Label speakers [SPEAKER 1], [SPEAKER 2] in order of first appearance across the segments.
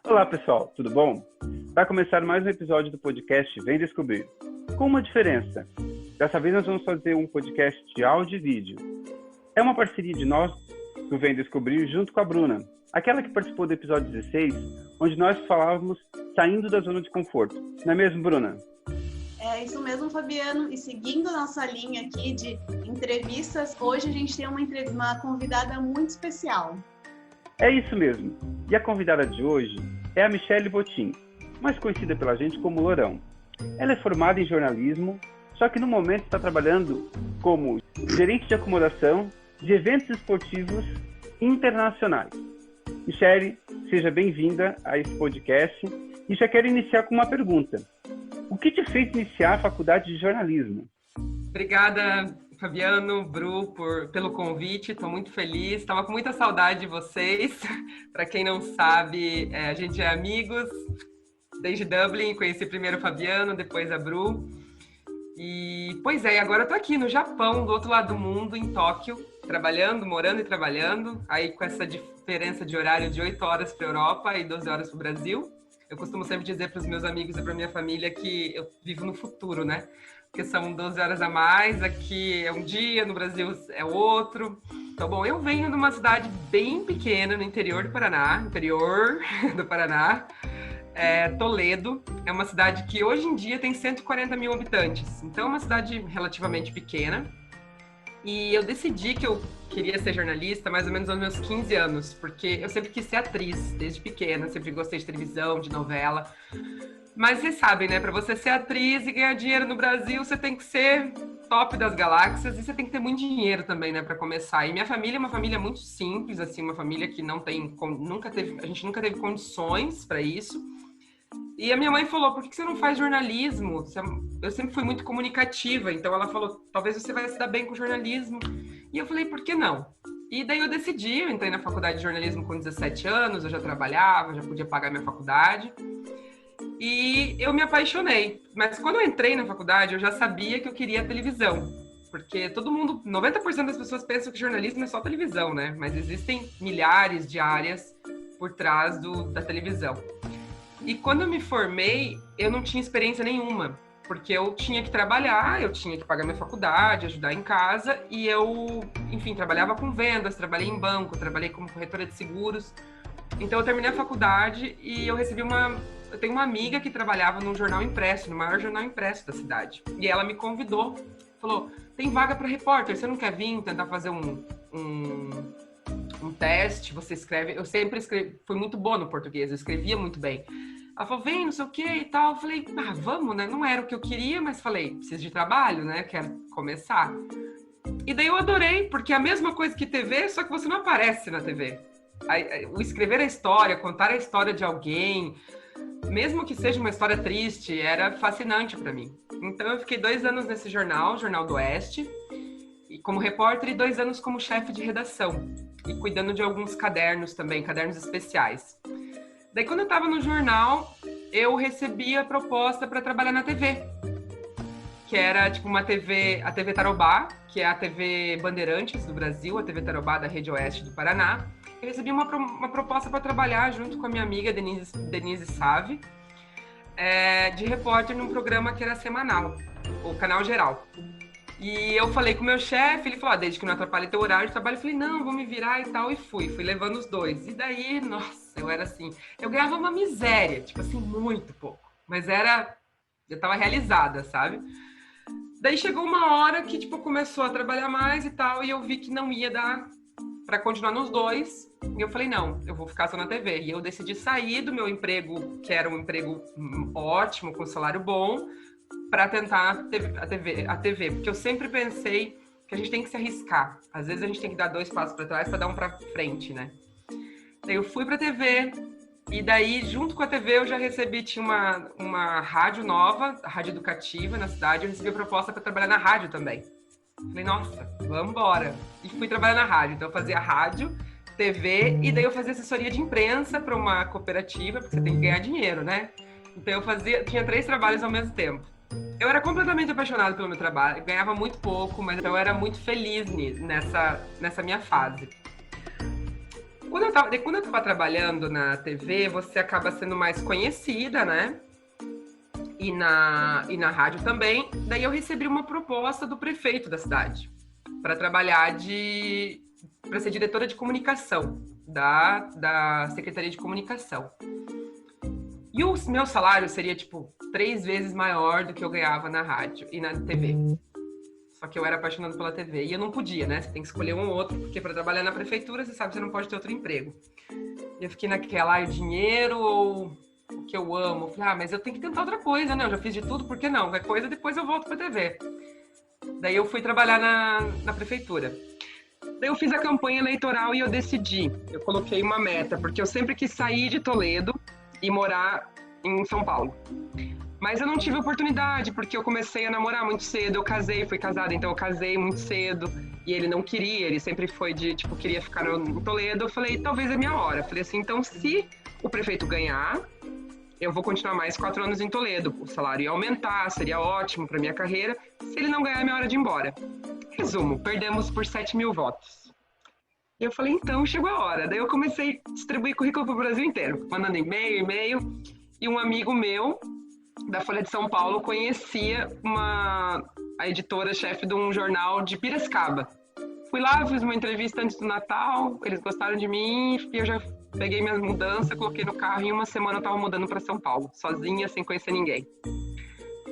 [SPEAKER 1] Olá pessoal, tudo bom? Vai começar mais um episódio do podcast Vem Descobrir. Com uma diferença. Dessa vez nós vamos fazer um podcast de áudio e vídeo. É uma parceria de nós, do Vem Descobrir, junto com a Bruna, aquela que participou do episódio 16, onde nós falávamos saindo da zona de conforto. Não é mesmo, Bruna?
[SPEAKER 2] É isso mesmo, Fabiano. E seguindo a nossa linha aqui de entrevistas, hoje a gente tem uma convidada muito especial.
[SPEAKER 1] É isso mesmo. E a convidada de hoje é a Michele Botin, mais conhecida pela gente como Lourão. Ela é formada em jornalismo, só que no momento está trabalhando como gerente de acomodação de eventos esportivos internacionais. Michele, seja bem-vinda a esse podcast e já quero iniciar com uma pergunta. O que te fez iniciar a faculdade de jornalismo?
[SPEAKER 3] Obrigada, Fabiano, Bru, pelo convite. Estou muito feliz. Estava com muita saudade de vocês. Para quem não sabe, a gente é amigos desde Dublin. Conheci primeiro o Fabiano, depois a Bru. E, pois é, agora eu estou aqui no Japão, do outro lado do mundo, em Tóquio, trabalhando, morando e trabalhando. Aí com essa diferença de horário de 8 horas para a Europa e 12 horas para o Brasil. Eu costumo sempre dizer para os meus amigos e para minha família que eu vivo no futuro, né? Porque são 12 horas a mais, aqui é um dia, no Brasil é outro. Então, bom, eu venho de uma cidade bem pequena no interior do Paraná, Toledo. É uma cidade que hoje em dia tem 140 mil habitantes. Então, é uma cidade relativamente pequena. E eu decidi que eu queria ser jornalista mais ou menos aos meus 15 anos, porque eu sempre quis ser atriz, desde pequena, sempre gostei de televisão, de novela. Mas vocês sabem, né? Para você ser atriz e ganhar dinheiro no Brasil, você tem que ser top das galáxias e você tem que ter muito dinheiro também, né? Para começar. E minha família é uma família muito simples, assim, uma família que não tem, a gente nunca teve condições para isso. E a minha mãe falou, por que você não faz jornalismo? Eu sempre fui muito comunicativa, então ela falou, talvez você vai se dar bem com jornalismo. E eu falei, por que não? E daí eu decidi, eu entrei na faculdade de jornalismo com 17 anos, eu já trabalhava, já podia pagar minha faculdade. E eu me apaixonei. Mas quando eu entrei na faculdade, eu já sabia que eu queria televisão. Porque todo mundo, 90% das pessoas pensam que jornalismo é só televisão, né? Mas existem milhares de áreas por trás da televisão. E quando eu me formei, eu não tinha experiência nenhuma, porque eu tinha que trabalhar, eu tinha que pagar minha faculdade, ajudar em casa, e eu, enfim, trabalhava com vendas, trabalhei em banco, trabalhei como corretora de seguros. Então eu terminei a faculdade e eu tenho uma amiga que trabalhava num jornal impresso, no maior jornal impresso da cidade. E ela me convidou, falou, tem vaga para repórter, você não quer vir tentar fazer um teste, você escreve... Eu sempre escrevi, fui muito boa no português, eu escrevia muito bem. Ela falou, vem, não sei o que e tal. Eu falei, vamos, né? Não era o que eu queria, mas falei, preciso de trabalho, né? Quero começar. E daí eu adorei, porque é a mesma coisa que TV, só que você não aparece na TV. O escrever a história, contar a história de alguém, mesmo que seja uma história triste, era fascinante para mim. Então eu fiquei 2 anos nesse jornal, Jornal do Oeste, e como repórter, e 2 anos como chefe de redação. E cuidando de alguns cadernos também, cadernos especiais. Daí, quando eu estava no jornal, eu recebi a proposta para trabalhar na TV, que era tipo a TV Tarobá, que é a TV Bandeirantes do Brasil, a TV Tarobá da Rede Oeste do Paraná. Eu recebi uma proposta para trabalhar junto com a minha amiga Denise Save, de repórter num programa que era semanal, o Canal Geral. E eu falei com o meu chefe, ele falou, desde que não atrapalhe teu horário de trabalho, eu falei, não, vou me virar e tal, e fui levando os dois. E daí, nossa, eu era assim, eu ganhava uma miséria, tipo assim, muito pouco, mas eu tava realizada, sabe? Daí chegou uma hora que, tipo, começou a trabalhar mais e tal, e eu vi que não ia dar pra continuar nos dois, e eu falei, não, eu vou ficar só na TV. E eu decidi sair do meu emprego, que era um emprego ótimo, com salário bom, para tentar a TV, porque eu sempre pensei que a gente tem que se arriscar. Às vezes a gente tem que dar 2 passos para trás para dar um para frente, né? Daí eu fui para a TV e daí junto com a TV eu já tinha uma rádio nova, a rádio educativa na cidade, eu recebi a proposta para trabalhar na rádio também. Falei, nossa, vamos embora. E fui trabalhar na rádio, então eu fazia rádio, TV e daí eu fazia assessoria de imprensa para uma cooperativa, porque você tem que ganhar dinheiro, né? Então eu tinha 3 trabalhos ao mesmo tempo. Eu era completamente apaixonada pelo meu trabalho, ganhava muito pouco, mas eu era muito feliz nessa minha fase. Quando eu tava trabalhando na TV, você acaba sendo mais conhecida, né? E na rádio também. Daí eu recebi uma proposta do prefeito da cidade para trabalhar para ser diretora de comunicação da Secretaria de Comunicação. E o meu salário seria, 3 vezes maior do que eu ganhava na rádio e na TV. Só que eu era apaixonado pela TV. E eu não podia, né? Você tem que escolher um ou outro, porque para trabalhar na prefeitura, você sabe que você não pode ter outro emprego. E eu fiquei naquela, o dinheiro ou o que eu amo? Eu falei, mas eu tenho que tentar outra coisa, né? Eu já fiz de tudo, por que não? Qualquer coisa, depois eu volto pra TV. Daí eu fui trabalhar na prefeitura. Daí eu fiz a campanha eleitoral e eu decidi. Eu coloquei uma meta, porque eu sempre quis sair de Toledo e morar em São Paulo. Mas eu não tive oportunidade, porque eu comecei a namorar muito cedo, eu casei, fui casada, então eu casei muito cedo, e ele não queria, ele sempre foi queria ficar em Toledo. Eu falei, talvez é minha hora. Eu falei assim, então se o prefeito ganhar, eu vou continuar mais 4 anos em Toledo, o salário ia aumentar, seria ótimo para minha carreira. Se ele não ganhar, é minha hora de ir embora. Resumo, perdemos por 7 mil votos. E eu falei, então chegou a hora. Daí eu comecei a distribuir currículo para o Brasil inteiro, mandando e-mail, e um amigo meu, da Folha de São Paulo, conhecia a editora-chefe de um jornal de Piracicaba. Fui lá, fiz uma entrevista antes do Natal, eles gostaram de mim e eu já peguei minha mudança, coloquei no carro e em uma semana eu tava mudando para São Paulo, sozinha, sem conhecer ninguém.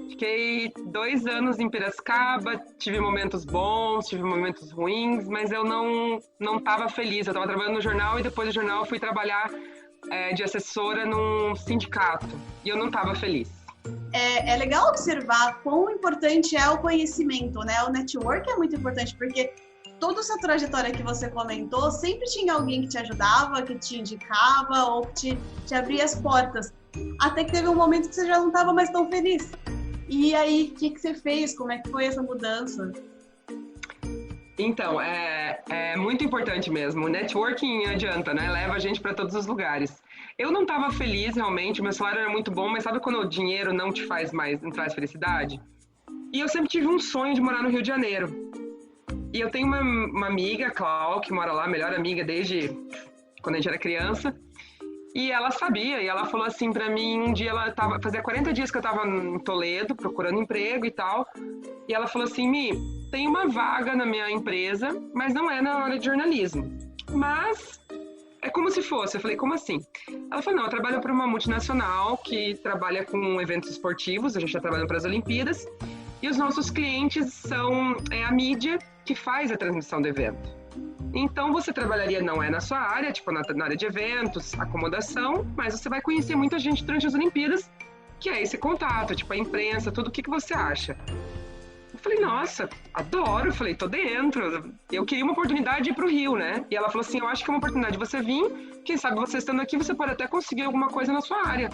[SPEAKER 3] Fiquei 2 anos em Piracicaba, tive momentos bons, tive momentos ruins, mas eu não tava feliz. Eu tava trabalhando no jornal e depois do jornal eu fui trabalhar de assessora num sindicato e eu não tava feliz.
[SPEAKER 2] É legal observar quão importante é o conhecimento, né? O network é muito importante, porque toda essa trajetória que você comentou, sempre tinha alguém que te ajudava, que te indicava ou que te abria as portas. Até que teve um momento que você já não estava mais tão feliz. E aí, o que você fez? Como é que foi essa mudança?
[SPEAKER 3] Então, é muito importante mesmo. O networking adianta, né? Leva a gente para todos os lugares. Eu não estava feliz, realmente. Meu salário era muito bom, mas sabe quando o dinheiro não traz felicidade? E eu sempre tive um sonho de morar no Rio de Janeiro. E eu tenho uma amiga, a Clau, que mora lá, melhor amiga desde quando a gente era criança. E ela sabia, e ela falou assim pra mim, um dia fazia 40 dias que eu tava em Toledo, procurando emprego e tal. E ela falou assim, Mi, tem uma vaga na minha empresa, mas não é na área de jornalismo. Mas é como se fosse. Eu falei, como assim? Ela falou, não, eu trabalho para uma multinacional que trabalha com eventos esportivos, a gente já trabalha para as Olimpíadas. E os nossos clientes são a mídia que faz a transmissão do evento. Então, você trabalharia, não é na sua área, na área de eventos, acomodação, mas você vai conhecer muita gente durante as Olimpíadas, que é esse contato, a imprensa, tudo. O que você acha? Eu falei, nossa, adoro. Eu falei, tô dentro. Eu queria uma oportunidade de ir pro Rio, né? E ela falou assim, eu acho que é uma oportunidade de você vir, quem sabe você estando aqui, você pode até conseguir alguma coisa na sua área.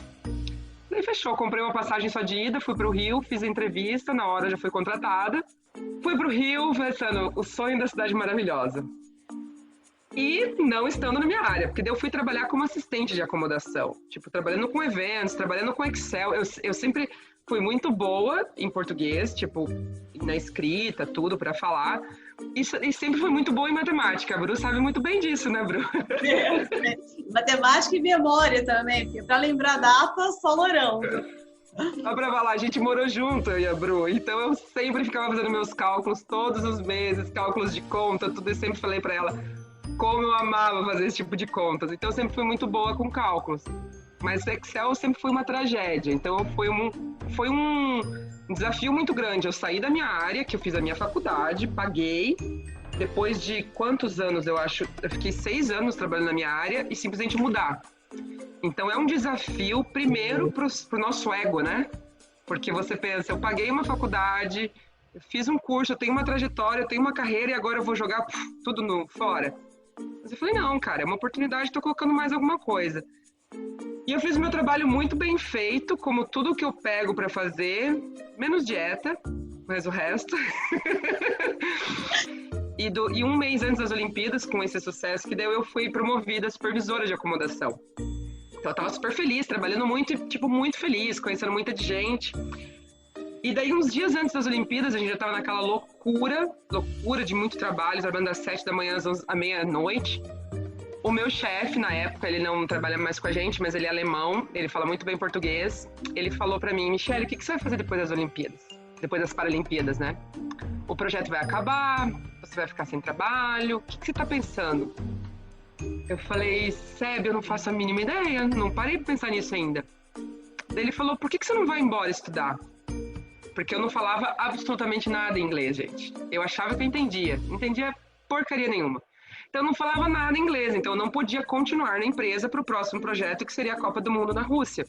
[SPEAKER 3] Daí fechou, comprei uma passagem só de ida, fui pro Rio, fiz a entrevista, na hora já fui contratada. Fui pro Rio, pensando, o sonho da cidade maravilhosa. E não estando na minha área, porque daí eu fui trabalhar como assistente de acomodação. Trabalhando com eventos, trabalhando com Excel. Eu sempre fui muito boa em português, na escrita, tudo para falar. E sempre fui muito boa em matemática. A Bru sabe muito bem disso, né, Bru?
[SPEAKER 2] Matemática e memória também, porque para lembrar data, só Lourão.
[SPEAKER 3] Só pra falar, a gente morou junto, eu e a Bru, então eu sempre ficava fazendo meus cálculos todos os meses, cálculos de conta, tudo, e sempre falei pra ela como eu amava fazer esse tipo de contas. Então eu sempre fui muito boa com cálculos. Mas Excel sempre foi uma tragédia, então foi um desafio muito grande. Eu saí da minha área, que eu fiz a minha faculdade, paguei, depois de quantos anos, eu fiquei 6 anos trabalhando na minha área e simplesmente mudar. Então é um desafio, primeiro, pro nosso ego, né? Porque você pensa, eu paguei uma faculdade, eu fiz um curso, eu tenho uma trajetória, eu tenho uma carreira e agora eu vou jogar tudo fora. Mas eu falei, não, cara, é uma oportunidade, tô colocando mais alguma coisa. E eu fiz o meu trabalho muito bem feito, como tudo que eu pego para fazer, menos dieta, mas o resto. E 1 mês antes das Olimpíadas, com esse sucesso que deu, eu fui promovida a supervisora de acomodação. Então eu tava super feliz, trabalhando muito, muito feliz, conhecendo muita gente. E daí, uns dias antes das Olimpíadas, a gente já tava naquela loucura de muito trabalho, trabalhando das 7 da manhã à meia-noite. O meu chefe, na época, ele não trabalha mais com a gente, mas ele é alemão, ele fala muito bem português. Ele falou pra mim, Michele, o que você vai fazer depois das Olimpíadas? Depois das Paralimpíadas, né? O projeto vai acabar, você vai ficar sem trabalho, o que você tá pensando? Eu falei, Seb, eu não faço a mínima ideia, não parei pra pensar nisso ainda. Daí ele falou, por que você não vai embora estudar? Porque eu não falava absolutamente nada em inglês, gente. Eu achava que eu entendia porcaria nenhuma. Então eu não falava nada em inglês, então eu não podia continuar na empresa para o próximo projeto, que seria a Copa do Mundo na Rússia.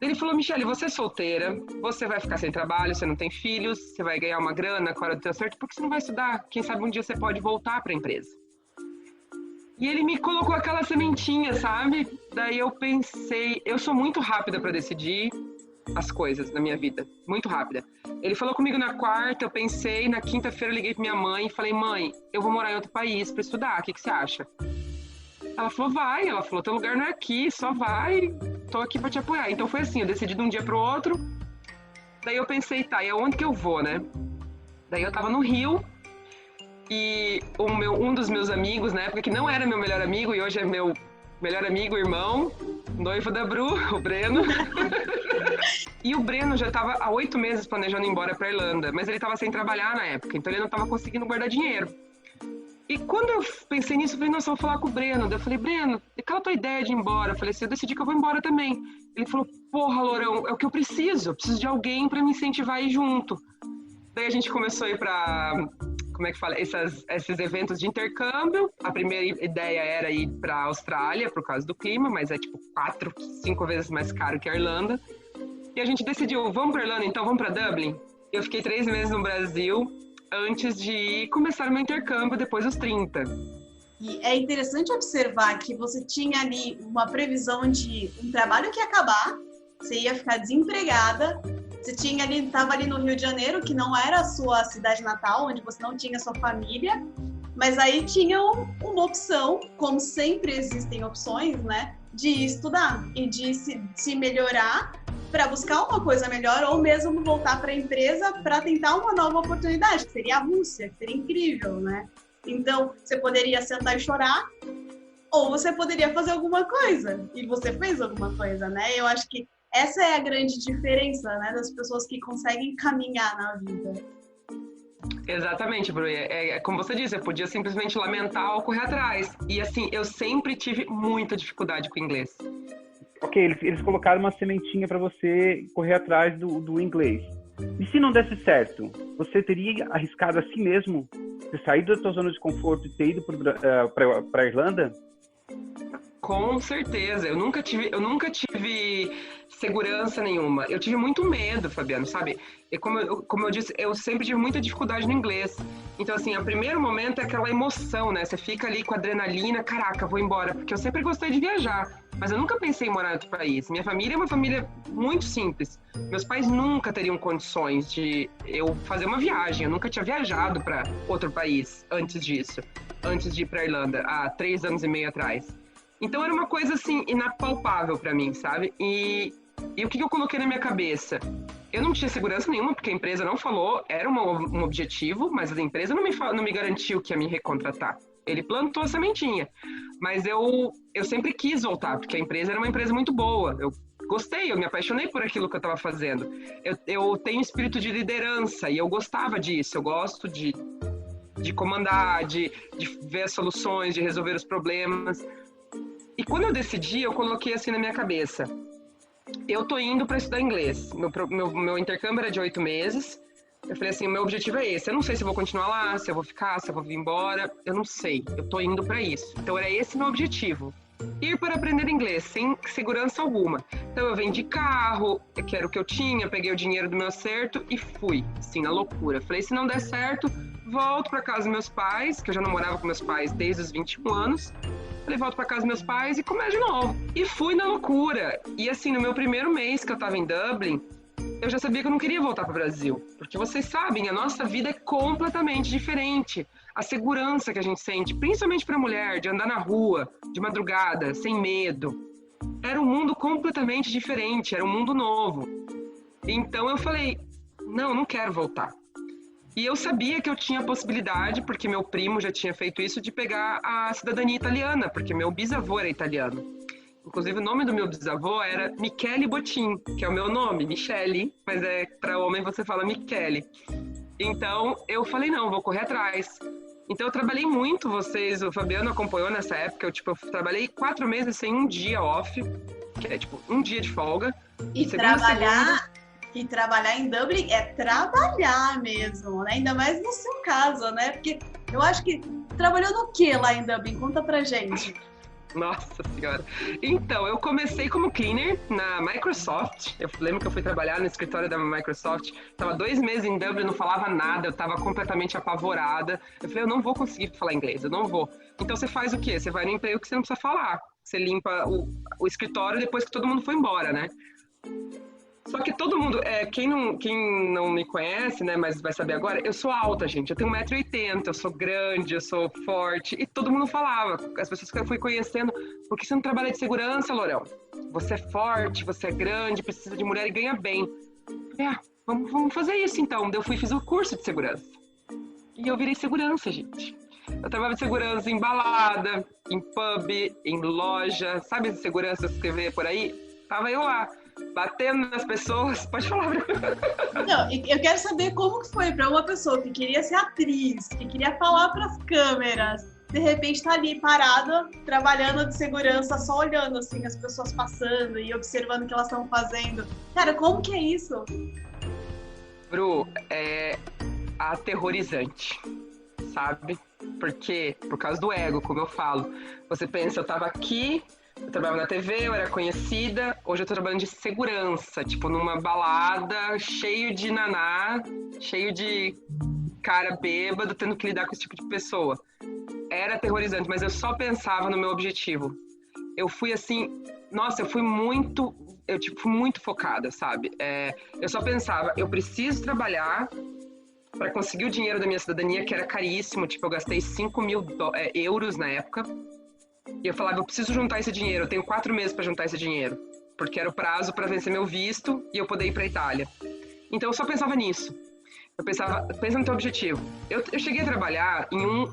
[SPEAKER 3] Ele falou, Michele, você é solteira, você vai ficar sem trabalho, você não tem filhos, você vai ganhar uma grana com a hora do teu certo, por que você não vai estudar? Quem sabe um dia você pode voltar para a empresa. E ele me colocou aquela sementinha, sabe? Daí eu pensei, eu sou muito rápida para decidir as coisas na minha vida, muito rápida. Ele falou comigo na quarta, eu pensei, na quinta-feira eu liguei pra minha mãe e falei, mãe, eu vou morar em outro país pra estudar, o que você acha? Ela falou, vai, ela falou, teu lugar não é aqui, só vai, tô aqui pra te apoiar. Então foi assim, eu decidi de um dia pro outro, daí eu pensei, tá, e aonde que eu vou, né? Daí eu tava no Rio, e um dos meus amigos, na época que não era meu melhor amigo, e hoje é meu melhor amigo, irmão, noivo da Bru, o Breno. E o Breno já estava há 8 meses planejando ir embora para Irlanda, mas ele estava sem trabalhar na época, então ele não estava conseguindo guardar dinheiro. E quando eu pensei nisso, eu falei, nossa, eu vou falar com o Breno. Daí eu falei, Breno, aquela tua ideia de ir embora? Eu falei assim, eu decidi que eu vou embora também. Ele falou, porra, Lourão, é o que eu preciso de alguém para me incentivar a ir junto. Daí a gente começou a ir para, como é que fala, esses eventos de intercâmbio. A primeira ideia era ir para a Austrália, por causa do clima, mas é tipo 4, 5 vezes mais caro que a Irlanda. E a gente decidiu, vamos para Irlanda, então vamos para Dublin. Eu fiquei 3 meses no Brasil antes de começar meu intercâmbio depois dos 30.
[SPEAKER 2] E é interessante observar que você tinha ali uma previsão de um trabalho que ia acabar, você ia ficar desempregada, você estava ali no Rio de Janeiro, que não era a sua cidade natal, onde você não tinha sua família, mas aí tinha uma opção, como sempre existem opções, né, de estudar e de se melhorar para buscar uma coisa melhor ou mesmo voltar para a empresa para tentar uma nova oportunidade, que seria a Rússia, que seria incrível, né? Então, você poderia sentar e chorar ou você poderia fazer alguma coisa. E você fez alguma coisa, né? Eu acho que essa é a grande diferença, né, das pessoas que conseguem caminhar na vida.
[SPEAKER 3] Exatamente, Bru. Como você disse, eu podia simplesmente lamentar ou correr atrás. E assim, eu sempre tive muita dificuldade com o inglês.
[SPEAKER 1] Ok, eles colocaram uma sementinha para você correr atrás do inglês. E se não desse certo, você teria arriscado assim mesmo? Ter saído da sua zona de conforto e ter ido para a Irlanda?
[SPEAKER 3] Com certeza. Eu nunca tive segurança nenhuma. Eu tive muito medo, Fabiano, sabe? E como eu disse, eu sempre tive muita dificuldade no inglês. Então, assim, o primeiro momento é aquela emoção, né? Você fica ali com adrenalina, caraca, vou embora. Porque eu sempre gostei de viajar, mas eu nunca pensei em morar em outro país. Minha família é uma família muito simples. Meus pais nunca teriam condições de eu fazer uma viagem. Eu nunca tinha viajado para outro país antes disso. Antes de ir para Irlanda, há 3 anos e meio atrás. Então era uma coisa assim, inapalpável para mim, sabe? E o que eu coloquei na minha cabeça? Eu não tinha segurança nenhuma, porque a empresa não falou, era um objetivo, mas a empresa não me garantiu que ia me recontratar. Ele plantou a sementinha. Mas eu sempre quis voltar, porque a empresa era uma empresa muito boa. Eu gostei, eu me apaixonei por aquilo que eu estava fazendo. Eu tenho espírito de liderança e eu gostava disso. Eu gosto de comandar, de ver as soluções, de resolver os problemas. E quando eu decidi, eu coloquei assim na minha cabeça, eu tô indo para estudar inglês. Meu intercâmbio era de 8 meses. Eu falei assim, o meu objetivo é esse. Eu não sei se eu vou continuar lá, se eu vou ficar, se eu vou vir embora. Eu não sei. Eu tô indo para isso. Então era esse meu objetivo. Ir para aprender inglês, sem segurança alguma. Então eu vendi carro, que era o que eu tinha, peguei o dinheiro do meu acerto e fui, assim, na loucura. Falei, se não der certo, volto para casa dos meus pais, que eu já não morava com meus pais desde os 21 anos. Falei, volto para casa dos meus pais e começo de novo. E fui na loucura. E assim, no meu primeiro mês que eu tava em Dublin, eu já sabia que eu não queria voltar para o Brasil. Porque vocês sabem, a nossa vida é completamente diferente. A segurança que a gente sente, principalmente para mulher, de andar na rua, de madrugada, sem medo. Era um mundo completamente diferente, era um mundo novo. Então eu falei, não quero voltar. E eu sabia que eu tinha a possibilidade, porque meu primo já tinha feito isso, de pegar a cidadania italiana, porque meu bisavô era italiano. Inclusive, o nome do meu bisavô era Michele Botin, que é o meu nome, Michele, mas para homem você fala Michele. Então, eu falei, não, vou correr atrás. Então, eu trabalhei muito, o Fabiano acompanhou nessa época, eu trabalhei 4 meses sem um dia off, que é, um dia de folga.
[SPEAKER 2] E trabalhar em Dublin é trabalhar mesmo, né? Ainda mais no seu caso, né? Porque eu acho que... Trabalhou no que lá em Dublin? Conta pra gente.
[SPEAKER 3] Nossa senhora. Então, eu comecei como cleaner na Microsoft. Eu lembro que eu fui trabalhar no escritório da Microsoft. Tava 2 meses em Dublin, não falava nada. Eu tava completamente apavorada. Eu falei, eu não vou conseguir falar inglês, eu não vou. Então, você faz o quê? Você vai no emprego que você não precisa falar. Você limpa o escritório depois que todo mundo foi embora, né? Só que todo mundo, quem não me conhece, né, mas vai saber agora, eu sou alta, gente. Eu tenho 1,80 m, eu sou grande, eu sou forte. E todo mundo falava, as pessoas que eu fui conhecendo, por que você não trabalha de segurança, Lourão? Você é forte, você é grande, precisa de mulher e ganha bem. Vamos fazer isso então. Eu fui e fiz o curso de segurança. E eu virei segurança, gente. Eu trabalhava de segurança em balada, em pub, em loja. Sabe de segurança que você vê por aí? Tava eu lá, batendo nas pessoas. Pode falar.
[SPEAKER 2] Não, eu quero saber como que foi para uma pessoa que queria ser atriz, que queria falar para as câmeras, de repente tá ali parada, trabalhando de segurança, só olhando assim as pessoas passando e observando o que elas estão fazendo. Cara, como que é isso?
[SPEAKER 3] Bru, é aterrorizante, sabe? Porque, por causa do ego, como eu falo. Você pensa, eu tava aqui, eu trabalhava na TV, eu era conhecida, hoje eu tô trabalhando de segurança, numa balada, cheio de naná, cheio de cara bêbado, tendo que lidar com esse tipo de pessoa. Era aterrorizante, mas eu só pensava no meu objetivo. Eu fui assim, nossa, eu fui muito focada, sabe? Eu só pensava, eu preciso trabalhar para conseguir o dinheiro da minha cidadania, que era caríssimo, eu gastei 5.000 euros na época. E eu falava, eu preciso juntar esse dinheiro, eu tenho 4 meses para juntar esse dinheiro, porque era o prazo para vencer meu visto e eu poder ir para a Itália. Então eu só pensava nisso. Eu pensava, pensa no teu objetivo. Eu cheguei a trabalhar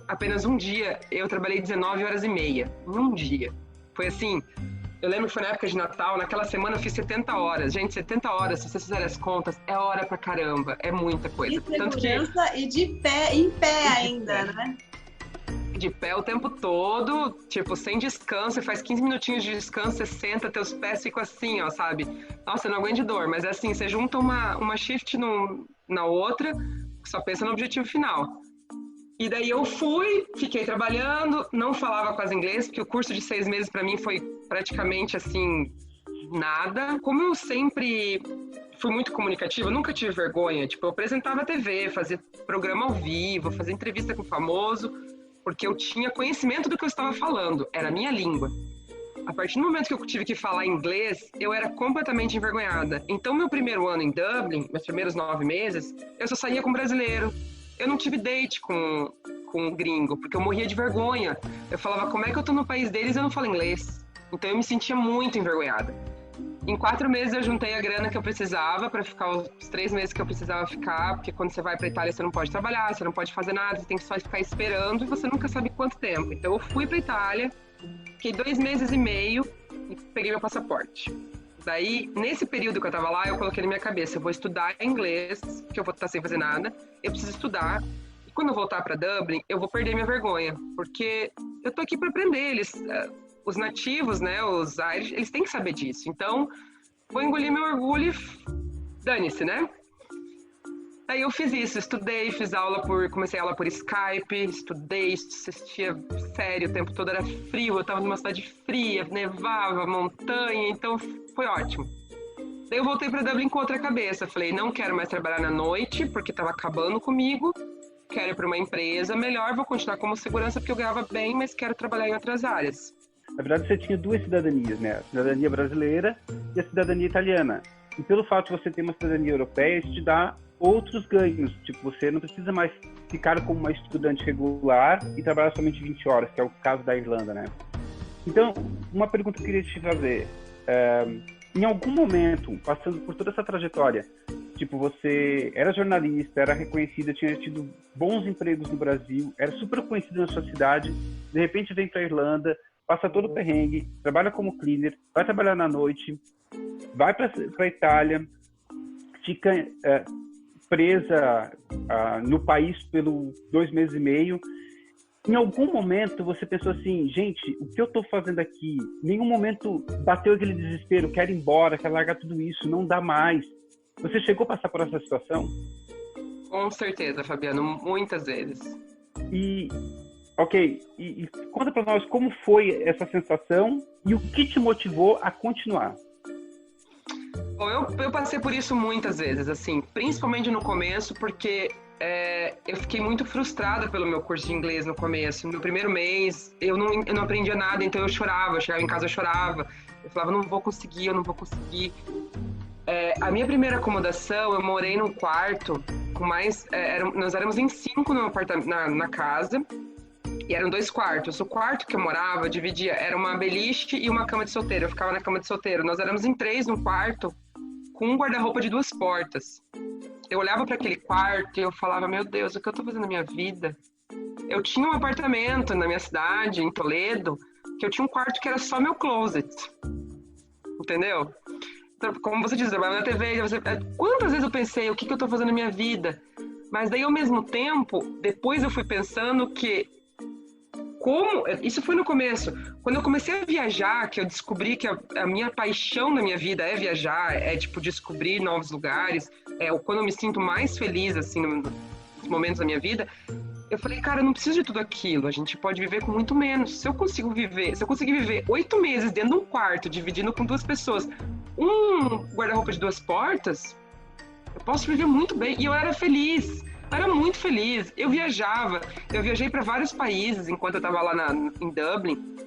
[SPEAKER 3] apenas um dia, eu trabalhei 19h30, em um dia. Foi assim, eu lembro que foi na época de Natal, naquela semana eu fiz 70 horas. Gente, 70 horas, se vocês fizerem as contas, é hora pra caramba, é muita coisa.
[SPEAKER 2] De segurança e de pé, em pé ainda, né?
[SPEAKER 3] De pé o tempo todo, sem descanso, você faz 15 minutinhos de descanso, você senta, teus pés ficam assim, ó, sabe? Nossa, eu não aguento de dor, mas é assim, você junta uma shift na outra, só pensa no objetivo final. E daí eu fiquei trabalhando, não falava quase inglês, porque o curso de 6 meses para mim foi praticamente assim, nada. Como eu sempre fui muito comunicativa, eu nunca tive vergonha, eu apresentava a TV, fazia programa ao vivo, fazia entrevista com famoso, porque eu tinha conhecimento do que eu estava falando, era a minha língua. A partir do momento que eu tive que falar inglês, eu era completamente envergonhada. Então, meu primeiro ano em Dublin, meus primeiros 9 meses, eu só saía com brasileiro. Eu não tive date com um gringo, porque eu morria de vergonha. Eu falava, como é que eu tô no país deles e eu não falo inglês? Então, eu me sentia muito envergonhada. Em 4 meses, eu juntei a grana que eu precisava para ficar os 3 meses que eu precisava ficar, porque quando você vai para Itália, você não pode trabalhar, você não pode fazer nada, você tem que só ficar esperando e você nunca sabe quanto tempo. Então, eu fui para Itália, fiquei 2 meses e meio e peguei meu passaporte. Daí, nesse período que eu tava lá, eu coloquei na minha cabeça, eu vou estudar inglês, que eu vou estar sem fazer nada, eu preciso estudar. E quando eu voltar para Dublin, eu vou perder minha vergonha, porque eu tô aqui para aprender. Os nativos, né, os Irish, eles têm que saber disso. Então, vou engolir meu orgulho e dane-se, né? Aí eu fiz isso, estudei, comecei aula por Skype, estudei, assistia série o tempo todo, era frio, eu tava numa cidade fria, nevava, montanha, então foi ótimo. Daí eu voltei para Dublin com outra cabeça, falei, não quero mais trabalhar na noite, porque tava acabando comigo, quero ir para uma empresa melhor, vou continuar como segurança porque eu ganhava bem, mas quero trabalhar em outras áreas.
[SPEAKER 1] Na verdade, você tinha 2 cidadanias, né? A cidadania brasileira e a cidadania italiana. E pelo fato de você ter uma cidadania europeia, isso te dá outros ganhos. Você não precisa mais ficar como uma estudante regular e trabalhar somente 20 horas, que é o caso da Irlanda, né? Então, uma pergunta que eu queria te fazer. Em algum momento, passando por toda essa trajetória, Tipo, você era jornalista, era reconhecida, tinha tido bons empregos no Brasil, era super conhecida na sua cidade, de repente vem para a Irlanda, passa todo o perrengue, trabalha como cleaner, vai trabalhar na noite, vai para a Itália, fica presa no país por 2 meses e meio. Em algum momento você pensou assim, gente, o que eu estou fazendo aqui? Em nenhum momento bateu aquele desespero, quero ir embora, quero largar tudo isso, não dá mais. Você chegou a passar por essa situação?
[SPEAKER 3] Com certeza, Fabiano, muitas vezes.
[SPEAKER 1] E conta para nós como foi essa sensação e o que te motivou a continuar.
[SPEAKER 3] Bom, eu passei por isso muitas vezes, assim, principalmente no começo, porque eu fiquei muito frustrada pelo meu curso de inglês no começo. No primeiro mês, eu não aprendia nada, então eu chorava, eu chegava em casa, eu chorava. Eu falava, eu não vou conseguir. A minha primeira acomodação, eu morei num quarto com mais... nós éramos em 5 no apartamento, na casa, e eram 2 quartos. O quarto que eu morava, dividia, era uma beliche e uma cama de solteiro. Eu ficava na cama de solteiro. Nós éramos em 3 no quarto, com um guarda-roupa de 2 portas. Eu olhava para aquele quarto e eu falava, meu Deus, o que eu tô fazendo na minha vida? Eu tinha um apartamento na minha cidade, em Toledo, que eu tinha um quarto que era só meu closet. Entendeu? Então, como você diz, eu trabalhava na TV, quantas vezes eu pensei, o que eu tô fazendo na minha vida? Mas daí, ao mesmo tempo, depois eu fui pensando que isso foi no começo. Quando eu comecei a viajar, que eu descobri que a minha paixão na minha vida é viajar, tipo, descobrir novos lugares, quando eu me sinto mais feliz, assim, nos momentos da minha vida, eu falei, cara, eu não preciso de tudo aquilo, a gente pode viver com muito menos. Se eu conseguir viver 8 meses dentro de um quarto, dividindo com 2 pessoas, um guarda-roupa de 2 portas, eu posso viver muito bem. E eu era feliz. Era muito feliz. Eu viajei para vários países enquanto eu estava lá em Dublin.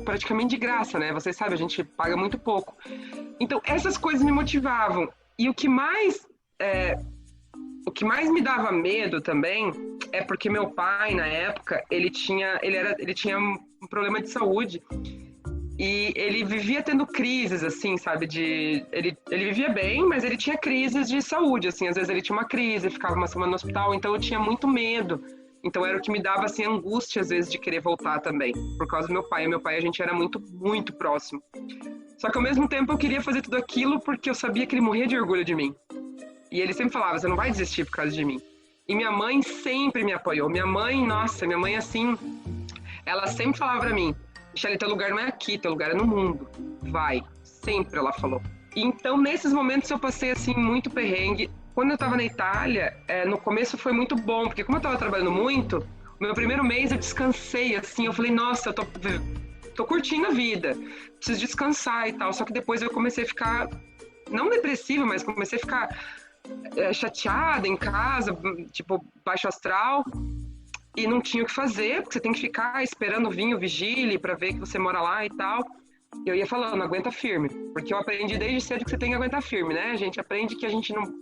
[SPEAKER 3] Praticamente de graça, né? Vocês sabem, a gente paga muito pouco. Então, essas coisas me motivavam. E o que mais me dava medo também é porque meu pai, na época, ele tinha um problema de saúde. E ele vivia tendo crises, assim, sabe, ele vivia bem, mas ele tinha crises de saúde, assim, às vezes ele tinha uma crise, ficava uma semana no hospital, então eu tinha muito medo. Então era o que me dava, assim, angústia, às vezes, de querer voltar também, por causa do meu pai. Meu pai, a gente era muito, muito próximo. Só que, ao mesmo tempo, eu queria fazer tudo aquilo porque eu sabia que ele morria de orgulho de mim. E ele sempre falava, você não vai desistir por causa de mim. E minha mãe sempre me apoiou. Minha mãe, assim, ela sempre falava pra mim, Michele, teu lugar não é aqui, teu lugar é no mundo. Vai. Sempre ela falou. Então, nesses momentos eu passei, assim, muito perrengue. Quando eu tava na Itália, no começo foi muito bom, porque como eu tava trabalhando muito, no meu primeiro mês eu descansei, assim, eu falei, nossa, eu tô curtindo a vida, preciso descansar e tal. Só que depois eu comecei a ficar, não depressiva, mas comecei a ficar chateada em casa, tipo, baixo astral. E não tinha o que fazer, porque você tem que ficar esperando vir o vigília pra ver que você mora lá e tal. E eu ia falando, aguenta firme. Porque eu aprendi desde cedo que você tem que aguentar firme, né? A gente aprende que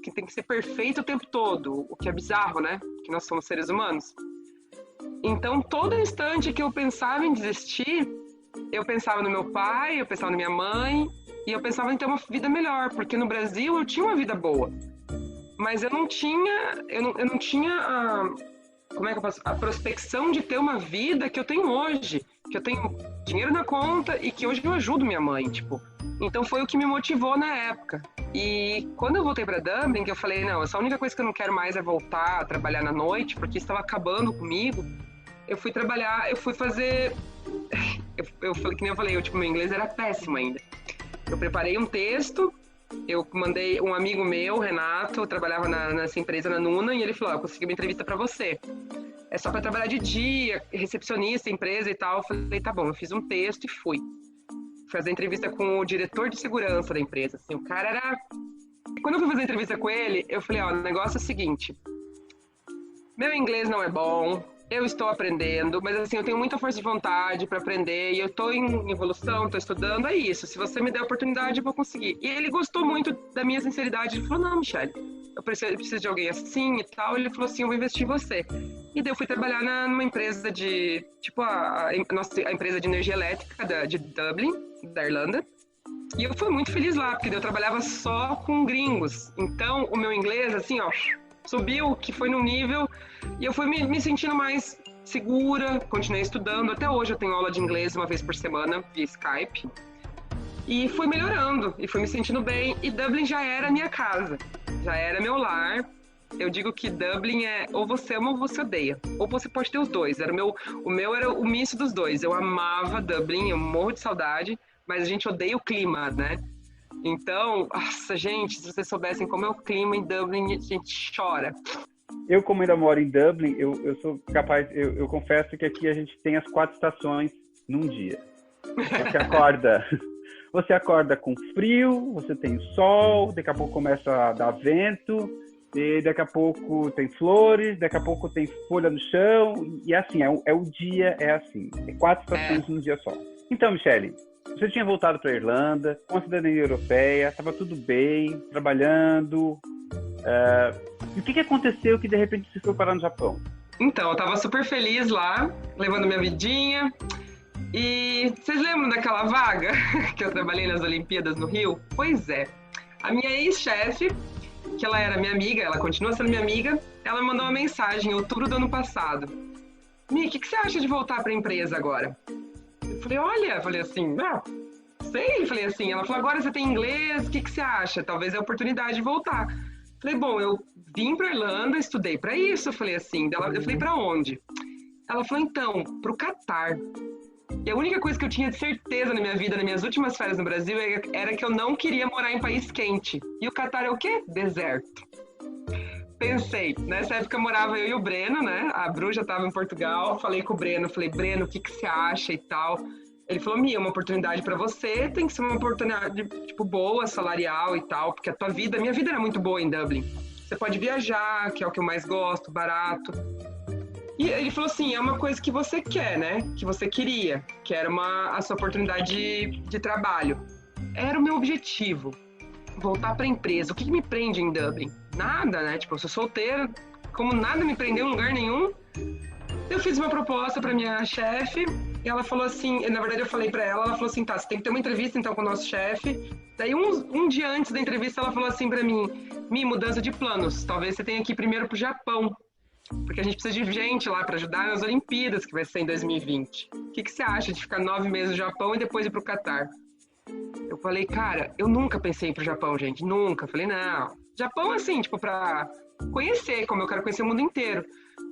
[SPEAKER 3] que tem que ser perfeito o tempo todo, o que é bizarro, né? Que nós somos seres humanos. Então, todo instante que eu pensava em desistir, eu pensava no meu pai, eu pensava na minha mãe, e eu pensava em ter uma vida melhor, porque no Brasil eu tinha uma vida boa. Mas eu não tinha como é que eu posso? A prospecção de ter uma vida que eu tenho hoje, que eu tenho dinheiro na conta e que hoje eu ajudo minha mãe, tipo. Então foi o que me motivou na época. E quando eu voltei para Dublin, que eu falei, não, essa única coisa que eu não quero mais é voltar a trabalhar na noite, porque estava acabando comigo. Eu fui fazer... eu falei, que nem eu falei, meu inglês era péssimo ainda. Eu preparei um texto, eu mandei um amigo meu, Renato, trabalhava nessa empresa na Nuna, e ele falou, eu consegui uma entrevista para você. É só para trabalhar de dia, recepcionista, empresa e tal. Eu falei, tá bom, eu fiz um texto e fui. Fazer entrevista com o diretor de segurança da empresa. Assim, o cara era... Quando eu fui fazer entrevista com ele, eu falei, o negócio é o seguinte, meu inglês não é bom, eu estou aprendendo, mas assim, eu tenho muita força de vontade para aprender e eu estou em evolução, estou estudando, é isso. Se você me der a oportunidade, eu vou conseguir. E ele gostou muito da minha sinceridade. Ele falou, não, Michele, eu preciso de alguém assim e tal. Ele falou assim, eu vou investir em você. E daí eu fui trabalhar numa empresa de, tipo, a empresa de energia elétrica de Dublin, da Irlanda. E eu fui muito feliz lá, porque eu trabalhava só com gringos. Então, o meu inglês, assim, ó, subiu, que foi num nível, e eu fui me sentindo mais segura, continuei estudando. Até hoje eu tenho aula de inglês uma vez por semana, via Skype. E fui melhorando, e fui me sentindo bem, e Dublin já era minha casa, já era meu lar. Eu digo que Dublin é ou você ama ou você odeia, ou você pode ter os dois. O meu era o misto dos dois. Eu amava Dublin, eu morro de saudade, mas a gente odeia o clima, né? Então, nossa, gente, se vocês soubessem como é o clima em Dublin, a gente chora.
[SPEAKER 1] Eu, como ainda moro em Dublin, eu sou capaz, eu confesso que aqui a gente tem as 4 estações num dia. Você acorda com frio, você tem sol, daqui a pouco começa a dar vento, e daqui a pouco tem flores, daqui a pouco tem folha no chão, e assim, o dia é assim, é 4 estações num dia só. Então, Michele, você tinha voltado para a Irlanda, com a cidadania europeia, estava tudo bem, trabalhando, e o que aconteceu que de repente você foi parar no Japão?
[SPEAKER 3] Então, eu estava super feliz lá, levando minha vidinha. E vocês lembram daquela vaga que eu trabalhei nas Olimpíadas no Rio? Pois é. A minha ex-chefe, que ela era minha amiga, ela continua sendo minha amiga, ela me mandou uma mensagem em outubro do ano passado. Mi, o que você acha de voltar para a empresa agora? Eu falei assim, sei. Falei assim, ela falou, agora você tem inglês, o que você acha? Talvez é a oportunidade de voltar. Falei, bom, eu vim para Irlanda, estudei para isso. Eu falei assim, eu falei, para onde? Ela falou, então, para o Catar. E a única coisa que eu tinha de certeza na minha vida, nas minhas últimas férias no Brasil, era que eu não queria morar em país quente. E o Catar é o quê? Deserto. Pensei, nessa época morava eu e o Breno, né? A Bru já estava em Portugal, falei com o Breno, Breno, o que você acha e tal? Ele falou, Mia, uma oportunidade para você, tem que ser uma oportunidade, tipo, boa, salarial e tal, porque minha vida era muito boa em Dublin. Você pode viajar, que é o que eu mais gosto, barato. E ele falou assim, é uma coisa que você quer, né? Que você queria, que era a sua oportunidade de trabalho. Era o meu objetivo, voltar para a empresa. O que me prende em Dublin? Nada, né? Tipo, eu sou solteira, como nada me prendeu em lugar nenhum. Eu fiz uma proposta para minha chefe e ela falou assim, na verdade eu falei para ela falou assim, tá, você tem que ter uma entrevista então com o nosso chefe. Daí um dia antes da entrevista ela falou assim para mim, mudança de planos, talvez você tenha que ir primeiro pro Japão. Porque a gente precisa de gente lá para ajudar nas Olimpíadas, que vai ser em 2020. O que você acha de ficar 9 meses no Japão e depois ir pro Catar? Eu falei, cara, eu nunca pensei em ir pro Japão, gente, nunca. Falei, não, Japão assim, tipo, pra conhecer, como eu quero conhecer o mundo inteiro.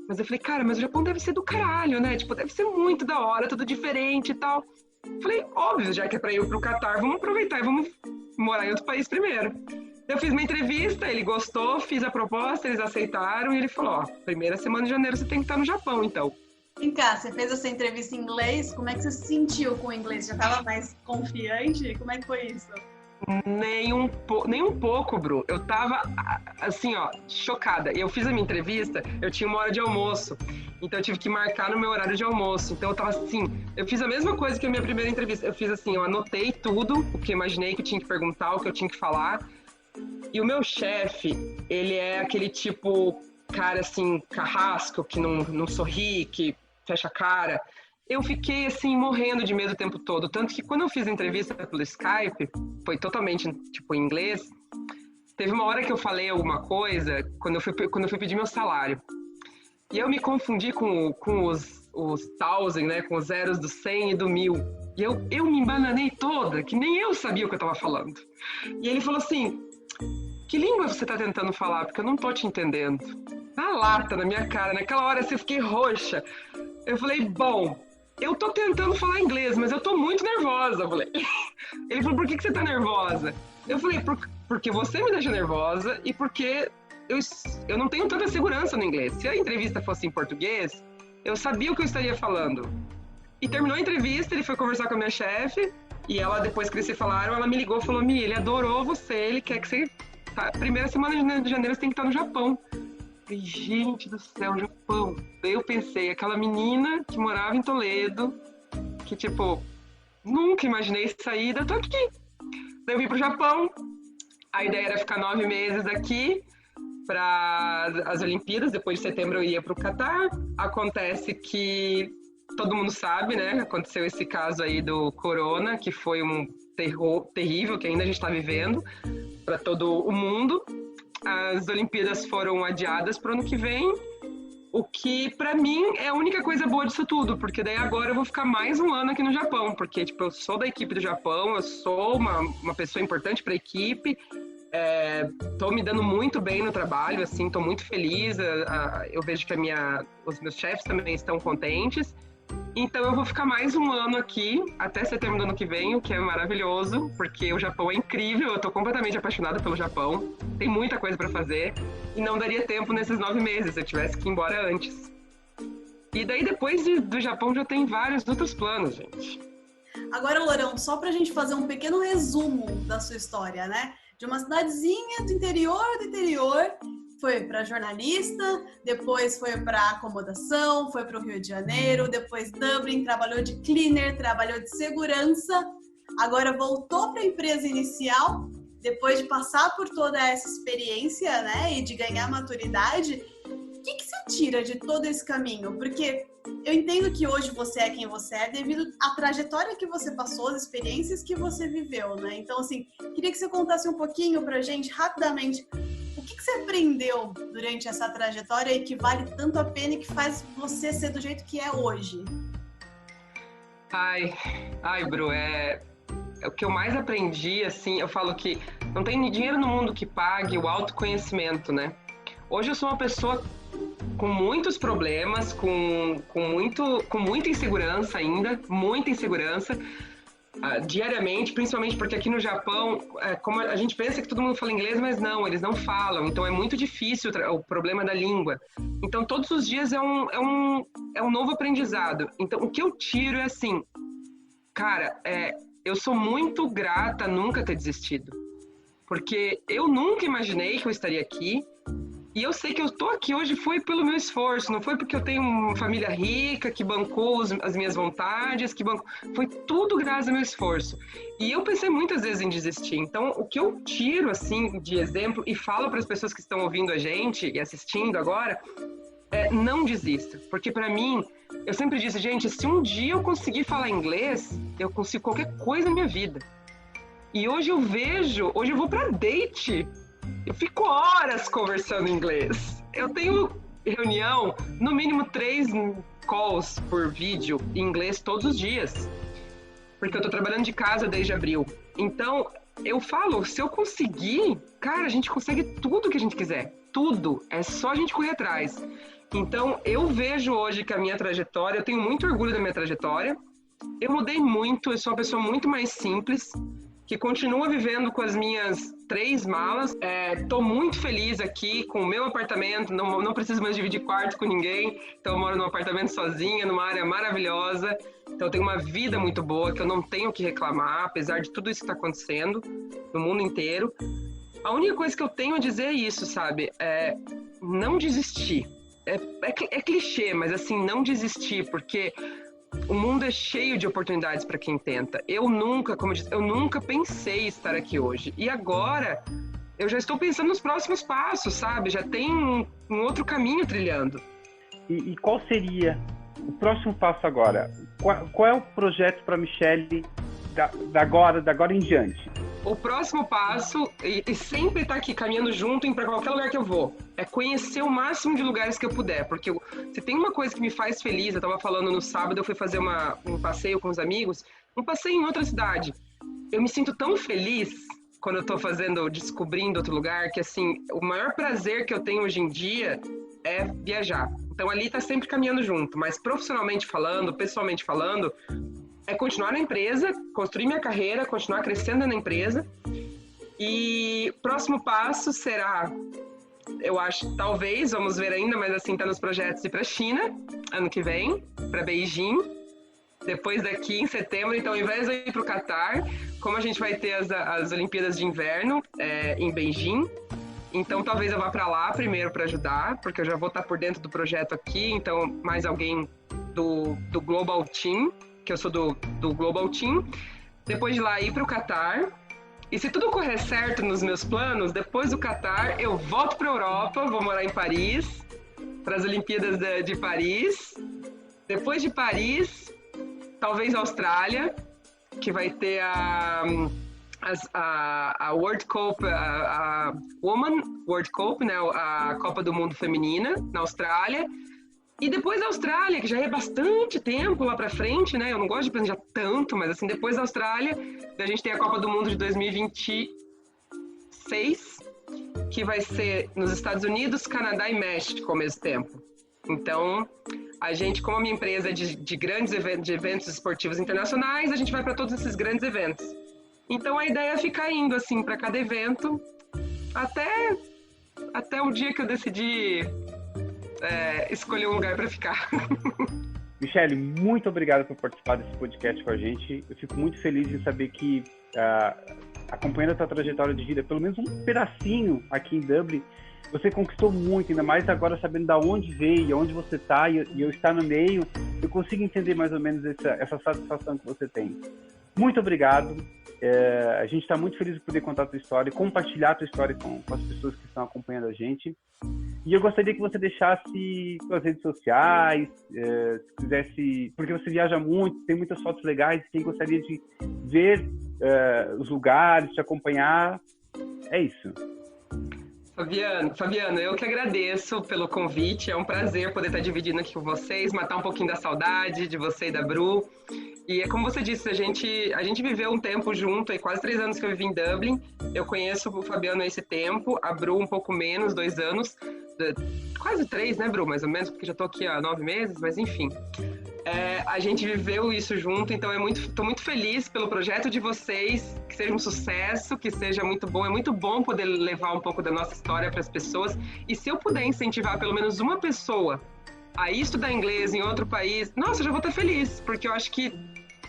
[SPEAKER 3] Mas eu falei, cara, mas o Japão deve ser do caralho, né? Tipo, deve ser muito da hora, tudo diferente e tal. Falei, óbvio, já que é pra ir pro Catar, vamos aproveitar e vamos morar em outro país primeiro. Eu fiz uma entrevista, ele gostou, fiz a proposta, eles aceitaram e ele falou, ó, primeira semana de janeiro você tem que estar no Japão, então.
[SPEAKER 2] Vem cá, você fez essa entrevista em inglês, como é que você se sentiu com o inglês? Já estava mais confiante? Como é que foi isso?
[SPEAKER 3] Nem um pouco, Bru. Eu tava, assim, ó, chocada. Eu fiz a minha entrevista, eu tinha 1 hora de almoço, então eu tive que marcar no meu horário de almoço. Então eu tava assim, eu fiz a mesma coisa que a minha primeira entrevista. Eu fiz assim, eu anotei tudo, o que eu imaginei que eu tinha que perguntar, o que eu tinha que falar. E o meu chefe, ele é aquele tipo, cara assim, carrasco, que não sorri, que fecha a cara. Eu fiquei assim, morrendo de medo o tempo todo. Tanto que quando eu fiz a entrevista pelo Skype, foi totalmente, tipo, em inglês. Teve uma hora que eu falei alguma coisa, quando eu fui pedir meu salário. E eu me confundi com os thousand, né, com os zeros do 100 e do 1000. E eu me embananei toda, que nem eu sabia o que eu tava falando. E ele falou assim, que língua você tá tentando falar? Porque eu não tô te entendendo. Na lata, na minha cara. Naquela hora assim, eu fiquei roxa. Eu falei, bom, eu tô tentando falar inglês, mas eu tô muito nervosa. Eu falei. Ele falou, por que você tá nervosa? Eu falei, porque você me deixa nervosa e porque eu não tenho tanta segurança no inglês. Se a entrevista fosse em português, eu sabia o que eu estaria falando. E terminou a entrevista, ele foi conversar com a minha chefe e ela, depois que eles se falaram, ela me ligou e falou, Mi, ele adorou você, ele quer que você... Primeira semana de janeiro você tem que estar no Japão. Falei, gente do céu, Japão. Daí eu pensei, aquela menina que morava em Toledo, que tipo, nunca imaginei sair, eu tô aqui. Daí eu vim pro Japão, a ideia era ficar 9 meses aqui para as Olimpíadas, depois de setembro eu ia pro Catar. Acontece que todo mundo sabe, né? Aconteceu esse caso aí do corona, que foi um terror terrível que ainda a gente está vivendo para todo o mundo. As Olimpíadas foram adiadas para o ano que vem, o que para mim é a única coisa boa disso tudo, porque daí agora eu vou ficar mais um ano aqui no Japão, porque tipo, eu sou da equipe do Japão, eu sou uma pessoa importante para a equipe, tô me dando muito bem no trabalho, assim, tô muito feliz, eu vejo que os meus chefes também estão contentes. Então eu vou ficar mais um ano aqui, até setembro do ano que vem, o que é maravilhoso, porque o Japão é incrível, eu tô completamente apaixonada pelo Japão, tem muita coisa para fazer, e não daria tempo nesses 9 meses, se eu tivesse que ir embora antes. E daí depois do Japão já tem vários outros planos, gente.
[SPEAKER 2] Agora, Lourão, só pra gente fazer um pequeno resumo da sua história, né? De uma cidadezinha do interior, foi para jornalista, depois foi para acomodação, foi para o Rio de Janeiro, depois Dublin, trabalhou de cleaner, trabalhou de segurança, agora voltou para a empresa inicial, depois de passar por toda essa experiência, né, e de ganhar maturidade. O que você tira de todo esse caminho? Porque eu entendo que hoje você é quem você é devido à trajetória que você passou, as experiências que você viveu, né? Então, assim, queria que você contasse um pouquinho pra gente, rapidamente, o que você aprendeu durante essa trajetória e que vale tanto a pena e que faz você ser do jeito que é hoje?
[SPEAKER 3] Ai, Bru, o que eu mais aprendi, assim, eu falo que não tem dinheiro no mundo que pague o autoconhecimento, né? Hoje eu sou uma pessoa com muitos problemas, com muita insegurança ainda, muita insegurança, diariamente, principalmente porque aqui no Japão, como a gente pensa que todo mundo fala inglês, mas não, eles não falam, então é muito difícil o problema da língua. Então todos os dias é um novo aprendizado. Então o que eu tiro é assim, cara, eu sou muito grata a nunca ter desistido, porque eu nunca imaginei que eu estaria aqui. E eu sei que eu tô aqui hoje foi pelo meu esforço, não foi porque eu tenho uma família rica que bancou as minhas vontades, foi tudo graças ao meu esforço. E eu pensei muitas vezes em desistir. Então, o que eu tiro assim de exemplo e falo para as pessoas que estão ouvindo a gente e assistindo agora, não desista, porque para mim, eu sempre disse, gente, se um dia eu conseguir falar inglês, eu consigo qualquer coisa na minha vida. E hoje eu vou para date. Eu fico horas conversando em inglês. Eu tenho reunião, no mínimo 3 calls por vídeo em inglês todos os dias. Porque eu tô trabalhando de casa desde abril. Então, eu falo, se eu conseguir, cara, a gente consegue tudo que a gente quiser. Tudo. É só a gente correr atrás. Então, eu vejo hoje que a minha trajetória, eu tenho muito orgulho da minha trajetória. Eu mudei muito, eu sou uma pessoa muito mais simples, que continua vivendo com as minhas 3 malas. Tô muito feliz aqui com o meu apartamento, não preciso mais dividir quarto com ninguém. Então eu moro num apartamento sozinha, numa área maravilhosa. Então eu tenho uma vida muito boa, que eu não tenho o que reclamar, apesar de tudo isso que está acontecendo no mundo inteiro. A única coisa que eu tenho a dizer é isso, sabe? Não desistir. É clichê, mas assim, não desistir, porque o mundo é cheio de oportunidades para quem tenta. Eu nunca, como eu disse, eu nunca pensei em estar aqui hoje. E agora, eu já estou pensando nos próximos passos, sabe? Já tem um outro caminho trilhando.
[SPEAKER 1] E qual seria o próximo passo agora? Qual é o projeto para a Michelle da agora em diante?
[SPEAKER 3] O próximo passo, e sempre estar aqui caminhando junto para qualquer lugar que eu vou, é conhecer o máximo de lugares que eu puder, porque se tem uma coisa que me faz feliz, eu estava falando no sábado, eu fui fazer um passeio com os amigos, um passeio em outra cidade. Eu me sinto tão feliz quando eu estou descobrindo outro lugar, que assim, o maior prazer que eu tenho hoje em dia é viajar. Então ali tá sempre caminhando junto, mas profissionalmente falando, pessoalmente falando, é continuar na empresa, construir minha carreira, continuar crescendo na empresa. E próximo passo será, eu acho, talvez, vamos ver ainda, mas assim, tá nos projetos ir para a China, ano que vem, para Beijing, depois daqui em setembro. Então, ao invés de eu ir para o Catar, como a gente vai ter as Olimpíadas de Inverno em Beijing, então talvez eu vá para lá primeiro para ajudar, porque eu já vou estar por dentro do projeto aqui, então mais alguém do Global Team, que eu sou do Global Team, depois de lá ir para o Catar, e se tudo correr certo nos meus planos, depois do Catar eu volto para a Europa, vou morar em Paris, para as Olimpíadas de Paris, Depois de Paris, talvez Austrália, que vai ter a World Cup, a Women World Cup, né, a Copa do Mundo Feminina na Austrália. E depois da Austrália, que já é bastante tempo lá pra frente, né? Eu não gosto de planejar tanto, mas assim, depois da Austrália, a gente tem a Copa do Mundo de 2026, que vai ser nos Estados Unidos, Canadá e México ao mesmo tempo. Então, a gente, como a minha empresa é de grandes eventos, de eventos esportivos internacionais, a gente vai para todos esses grandes eventos. Então, a ideia é ficar indo, assim, para cada evento, até o dia que eu decidi escolher um lugar para ficar.
[SPEAKER 1] Michele, muito obrigado por participar desse podcast com a gente. Eu fico muito feliz em saber que, acompanhando a tua trajetória de vida, pelo menos um pedacinho aqui em Dublin, você conquistou muito, ainda mais agora sabendo de onde veio, onde você está, e eu estar no meio, eu consigo entender mais ou menos essa satisfação que você tem. Muito obrigado. A gente está muito feliz de poder contar a tua história, compartilhar a tua história com as pessoas que estão acompanhando a gente. E eu gostaria que você deixasse suas redes sociais, se quisesse, porque você viaja muito, tem muitas fotos legais, quem gostaria de ver os lugares, te acompanhar, é isso.
[SPEAKER 3] Fabiano, eu que agradeço pelo convite, é um prazer poder estar dividindo aqui com vocês, matar um pouquinho da saudade de você e da Bru. E é como você disse, a gente viveu um tempo junto, aí quase 3 anos que eu vivi em Dublin. Eu conheço o Fabiano há esse tempo, a Bru um pouco menos, 2 anos. Quase 3, né, Bru? Mais ou menos, porque já tô aqui há 9 meses, mas enfim. A gente viveu isso junto, então tô muito feliz pelo projeto de vocês, que seja um sucesso, que seja muito bom. É muito bom poder levar um pouco da nossa história para as pessoas. E se eu puder incentivar pelo menos uma pessoa a estudar inglês em outro país, nossa, eu já vou estar feliz, porque eu acho que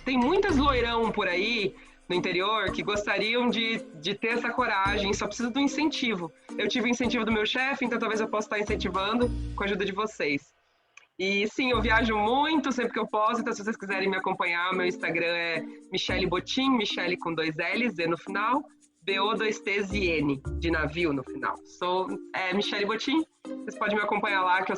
[SPEAKER 3] tem muitas loirão por aí no interior que gostariam de ter essa coragem, só precisa do incentivo. Eu tive o incentivo do meu chefe, então talvez eu possa estar incentivando com a ajuda de vocês. E sim, eu viajo muito, sempre que eu posso, então se vocês quiserem me acompanhar, meu Instagram é Michele Botin, Michele com 2 L's, Z no final, BO2T's e N, de navio no final. Sou Michele Botin, vocês podem me acompanhar lá, que eu